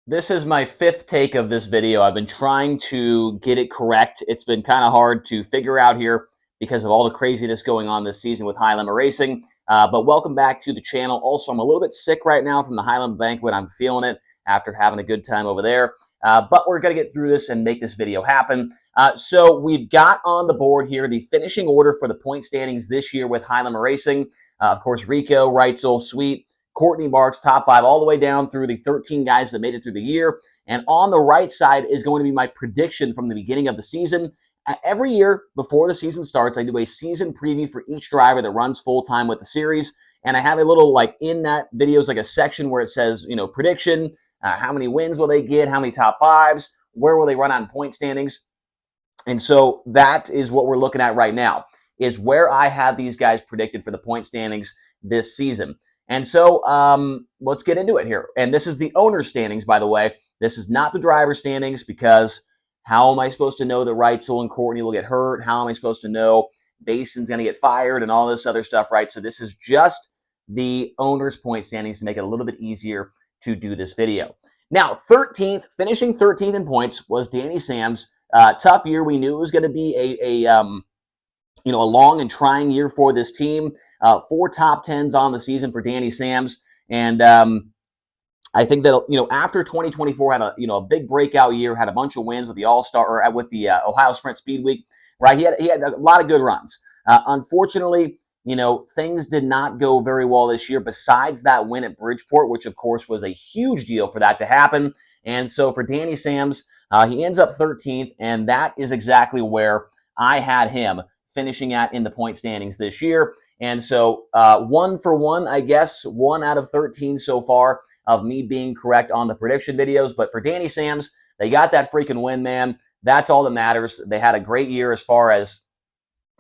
This is my fifth take of this video. I've been trying to get it correct. It's been kind of hard to figure out here because of all the craziness going on this season with High Limit Racing. But welcome back to the channel. Also, I'm a little bit sick right now from the High Limit Banquet. I'm feeling it after having a good time over there. But we're going to get through this and make this video happen. So we've got on the board here the finishing order for the point standings this year with High Limit Racing. Of course, Rico, Reitzel, Sweet, Courtney Marks, top five, all the way down through the 13 guys that made it through the year. And on the right side is going to be my prediction from the beginning of the season. Every year before the season starts, I do a season preview for each driver that runs full-time with the series. And I have a little, like, in that video is like a section where it says, prediction, how many wins will they get, how many top fives, where will they run on point standings. And so that is what we're looking at right now, is where I have these guys predicted for the point standings this season. And so let's get into it here. And this is the owner's standings, by the way. This is not the driver's standings, because how am I supposed to know that Reitzel and Courtney will get hurt? How am I supposed to know Bason's going to get fired and all this other stuff, right? So this is just the owner's point standings to make it a little bit easier to do this video. Now, 13th, finishing 13th in points was Danny Sams. Tough year. We knew it was going to be a long and trying year for this team. 4 top 10s on the season for Danny Sams. And I think that, after 2024 had a big breakout year, had a bunch of wins with the All-Star, or with the Ohio Sprint Speed Week, right? He had a lot of good runs. Unfortunately, things did not go very well this year, besides that win at Bridgeport, which of course was a huge deal for that to happen. And so for Danny Sams, he ends up 13th, and that is exactly where I had him finishing at in the point standings this year. And so 1 for 1, I guess, 1 out of 13 so far of me being correct on the prediction videos. But for Danny Sams, they got that freaking win, man. That's all that matters. They had a great year as far as,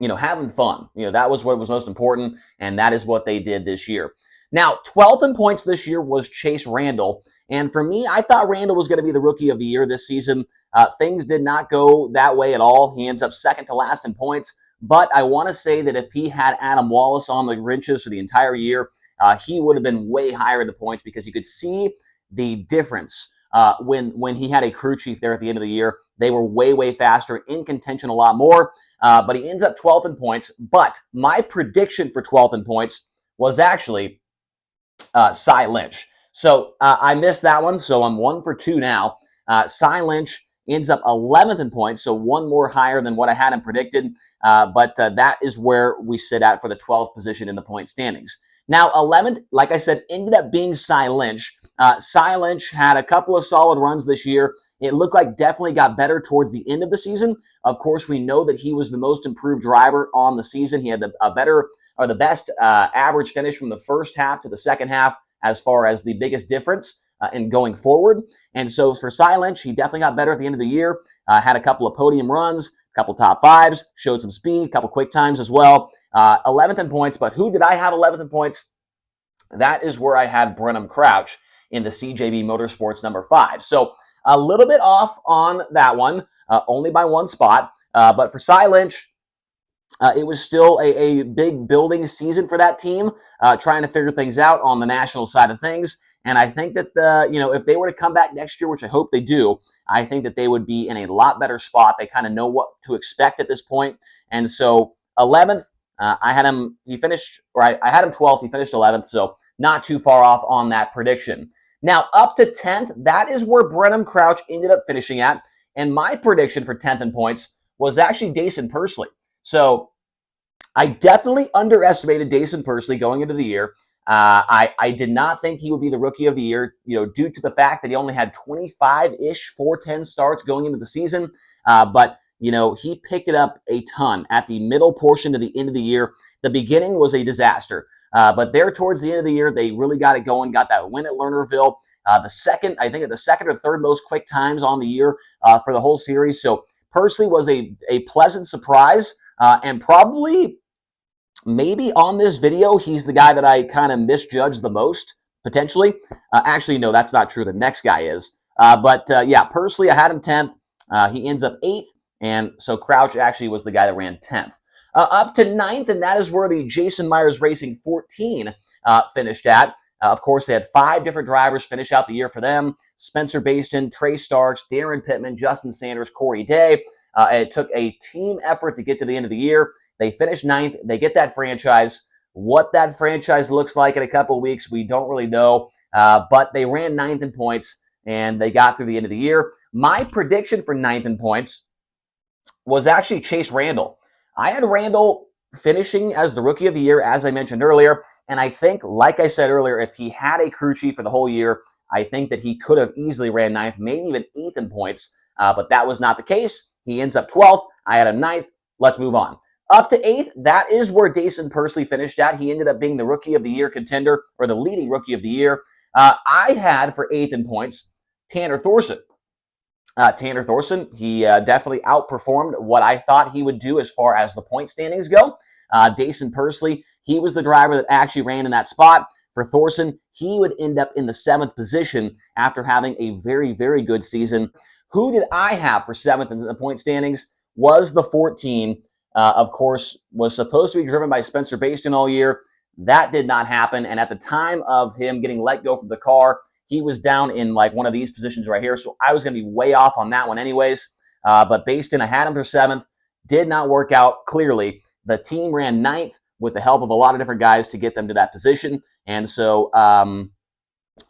having fun. That was what was most important, and that is what they did this year. Now, 12th in points this year was Chase Randall. And for me, I thought Randall was going to be the rookie of the year this season. Things did not go that way at all. He ends up second to last in points. But I want to say that if he had Adam Wallace on the wrenches for the entire year, he would have been way higher in the points, because you could see the difference when he had a crew chief there at the end of the year. They were way, way faster, in contention a lot more. But he ends up 12th in points. But my prediction for 12th in points was actually Cy Lynch. So I missed that one, so I'm 1 for 2 now. Cy Lynch ends up 11th in points, so 1 more higher than what I had him predicted. But that is where we sit at for the 12th position in the point standings. Now, 11th, like I said, ended up being Cy Lynch. Cy Lynch had a couple of solid runs this year. It looked like definitely got better towards the end of the season. Of course, we know that he was the most improved driver on the season. He had the best average finish from the first half to the second half, as far as the biggest difference in going forward. And so for Cy Lynch, he definitely got better at the end of the year. Had a couple of podium runs, a couple top fives, showed some speed, a couple quick times as well. 11th in points, but who did I have 11th in points? That is where I had Brenham Crouch in the CJB Motorsports number 5. So a little bit off on that one, only by 1 spot. But for Cy Lynch, it was still a big building season for that team, trying to figure things out on the national side of things. And I think that if they were to come back next year, which I hope they do, I think that they would be in a lot better spot. They kind of know what to expect at this point. And so 11th, I had him. I had him 12th. He finished 11th, so not too far off on that prediction. Now up to 10th, that is where Brenham Crouch ended up finishing at. And my prediction for 10th in points was actually Dason Pursley. So I definitely underestimated Dason Pursley going into the year. I did not think he would be the rookie of the year, due to the fact that he only had 25-ish 410 starts going into the season. But he picked it up a ton at the middle portion to the end of the year. The beginning was a disaster. But there towards the end of the year, they really got it going, got that win at Lernerville. I think at the second or third most quick times on the year for the whole series. So Pursley was a pleasant surprise, and probably, maybe on this video, he's the guy that I kind of misjudged the most, potentially. Actually, no, that's not true. The next guy is. Yeah, Pursley, I had him 10th. He ends up 8th, and so Crouch actually was the guy that ran 10th. Up to 9th, and that is where the Jason Myers Racing 14 finished at. Of course, they had 5 different drivers finish out the year for them: Spencer Bayston, Trey Starks, Darren Pittman, Justin Sanders, Corey Day. It took a team effort to get to the end of the year. They finished 9th. They get that franchise. What that franchise looks like in a couple of weeks, we don't really know. But they ran 9th in points, and they got through the end of the year. My prediction for 9th in points was actually Chase Randall. I had Randall finishing as the Rookie of the Year, as I mentioned earlier, and I think, like I said earlier, if he had a crew chief for the whole year, I think that he could have easily ran 9th, maybe even 8th in points, but that was not the case. He ends up 12th. I had him 9th. Let's move on. Up to 8th, that is where Dason Persley finished at. He ended up being the Rookie of the Year contender, or the leading Rookie of the Year. I had for 8th in points Tanner Thorson. Tanner Thorson, he definitely outperformed what I thought he would do as far as the point standings go. Dason Persley, he was the driver that actually ran in that spot. For Thorson, he would end up in the 7th position after having a very, very good season. Who did I have for 7th in the point standings? Was the 14. Of course, was supposed to be driven by Spencer Bayston all year. That did not happen. And at the time of him getting let go from the car, he was down in like one of these positions right here. So I was going to be way off on that one anyways. But Bayston, I had him for 7th. Did not work out clearly. The team ran 9th with the help of a lot of different guys to get them to that position. And so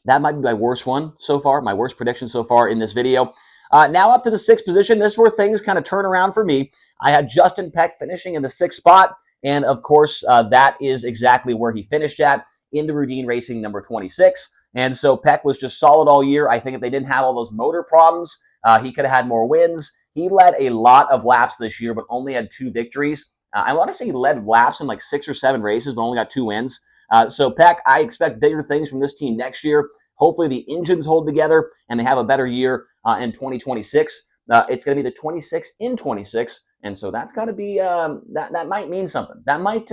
that might be my worst one so far, my worst prediction so far in this video. Now up to the 6th position. This is where things kind of turn around for me. I had Justin Peck finishing in the 6th spot. And of course, that is exactly where he finished at in the Rudine Racing number 26. And so Peck was just solid all year. I think if they didn't have all those motor problems, he could have had more wins. He led a lot of laps this year, but only had 2 victories. I want to say he led laps in like 6 or 7 races, but only got 2 wins. So Peck, I expect bigger things from this team next year. Hopefully the engines hold together and they have a better year in 2026. It's going to be the 26 in 26. And so that's got to be, that might mean something. That might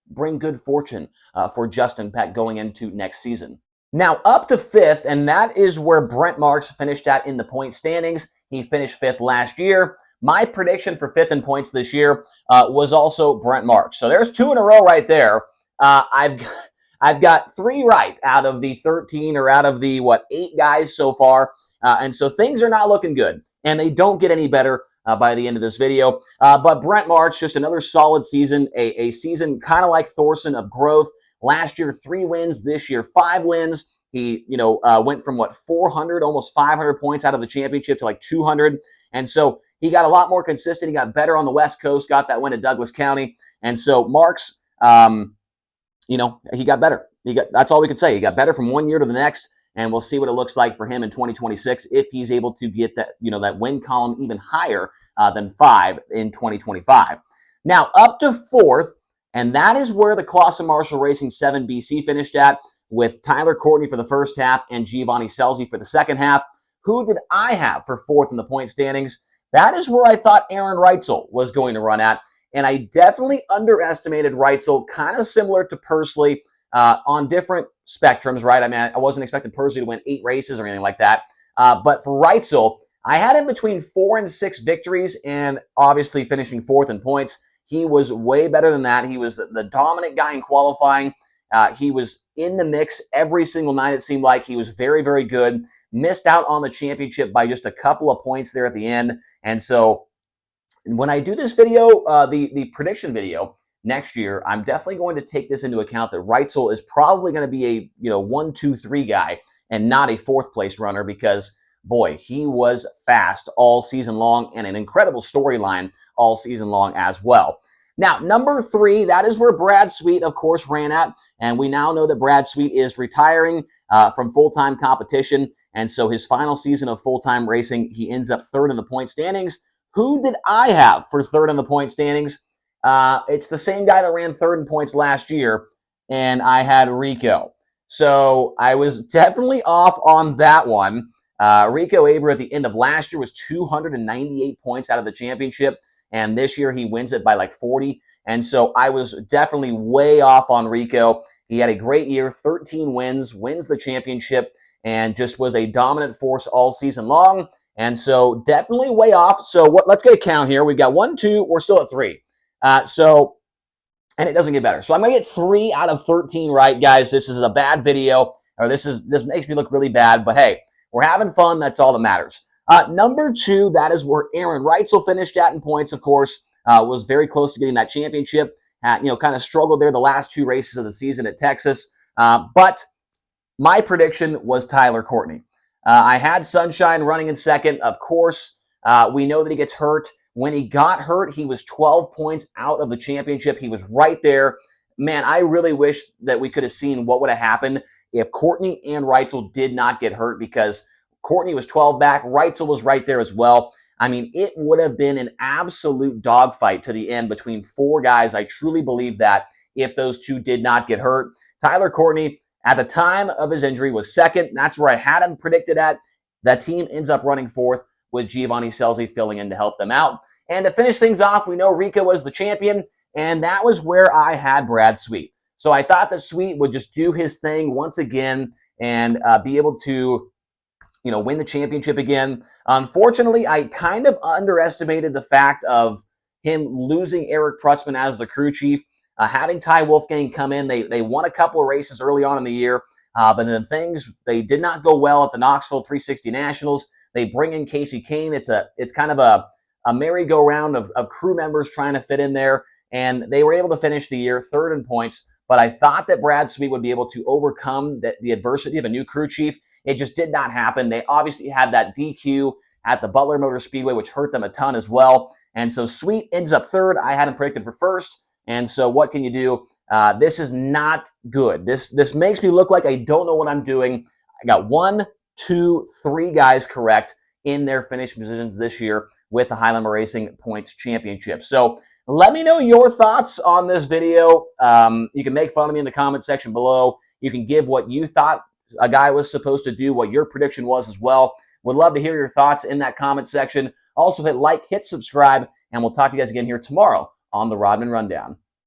bring good fortune for Justin Peck going into next season. Now up to 5th, and that is where Brent Marks finished at in the point standings. He finished 5th last year. My prediction for 5th in points this year was also Brent Marks. So there's 2 in a row right there. I've got 3 right out of the 13 or out of the, 8 guys so far. And so things are not looking good, and they don't get any better by the end of this video. But Brent Marks, just another solid season, a season kind of like Thorson of growth. Last year, 3 wins. This year, 5 wins. He, went from 400, almost 500 points out of the championship to like 200. And so he got a lot more consistent. He got better on the West Coast, got that win at Douglas County. And so Marks, he got better. That's all we could say. He got better from one year to the next. And we'll see what it looks like for him in 2026 if he's able to get that, that win column even higher than 5 in 2025. Now, up to 4th, and that is where the Clausen Marshall Racing 7 BC finished at, with Tyler Courtney for the first half and Giovanni Selzy for the second half. Who did I have for 4th in the point standings? That is where I thought Aaron Reitzel was going to run at, and I definitely underestimated Reitzel, kind of similar to Persley on different spectrums, right? I mean, I wasn't expecting Persley to win 8 races or anything like that, but for Reitzel, I had him between 4 and 6 victories, and obviously finishing 4th in points. He was way better than that. He was the dominant guy in qualifying. He was in the mix every single night, it seemed like. He was very, very good. Missed out on the championship by just a couple of points there at the end. And so when I do this video, the prediction video next year, I'm definitely going to take this into account that Reitzel is probably going to be a 1, 2, 3 guy and not a 4th place runner, because boy, he was fast all season long and an incredible storyline all season long as well. Now, number 3, that is where Brad Sweet, of course, ran at. And we now know that Brad Sweet is retiring from full-time competition. And so his final season of full-time racing, he ends up 3rd in the point standings. Who did I have for 3rd in the point standings? It's the same guy that ran 3rd in points last year, and I had Rico. So I was definitely off on that one. Rico Aber at the end of last year was 298 points out of the championship, and this year he wins it by like 40. And so I was definitely way off on Rico. He had a great year, 13 wins, wins the championship, and just was a dominant force all season long. And so definitely way off. So let's get a count here. We've got 1, 2, we're still at 3. And it doesn't get better. So I'm going to get 3 out of 13 right, guys. This is a bad video. or this makes me look really bad, but hey, we're having fun. That's all that matters. Number 2, that is where Aaron Reitzel finished at in points, of course, was very close to getting that championship. Kind of struggled there the last 2 races of the season at Texas. But my prediction was Tyler Courtney. I had Sunshine running in second. Of course, we know that he gets hurt. When he got hurt, he was 12 points out of the championship. He was right there. Man, I really wish that we could have seen what would have happened if Courtney and Reitzel did not get hurt, because Courtney was 12 back. Reitzel was right there as well. I mean, it would have been an absolute dogfight to the end between 4 guys. I truly believe that if those 2 did not get hurt. Tyler Courtney, at the time of his injury, was second. That's where I had him predicted at. That team ends up running fourth with Giovanni Scelzi filling in to help them out. And to finish things off, we know Rika was the champion, and that was where I had Brad Sweet. So I thought that Sweet would just do his thing once again and be able to win the championship again. Unfortunately, I kind of underestimated the fact of him losing Eric Prutzman as the crew chief. Having Ty Wolfgang come in, they won a couple of races early on in the year, but then they did not go well at the Knoxville 360 Nationals. They bring in Casey Kane. It's kind of a merry-go-round of crew members trying to fit in there, and they were able to finish the year third in points. But I thought that Brad Sweet would be able to overcome the adversity of a new crew chief. It just did not happen. They obviously had that DQ at the Butler Motor Speedway, which hurt them a ton as well. And so Sweet ends up third. I had him predicted for first. And so what can you do? This is not good. This makes me look like I don't know what I'm doing. I got 1, 2, 3 guys correct in their finish positions this year with the Highlander Racing Points Championship. So let me know your thoughts on this video. You can make fun of me in the comment section below. You can give what you thought a guy was supposed to do, what your prediction was as well. Would love to hear your thoughts in that comment section. Also hit like, hit subscribe, and we'll talk to you guys again here tomorrow on the Rodman Rundown.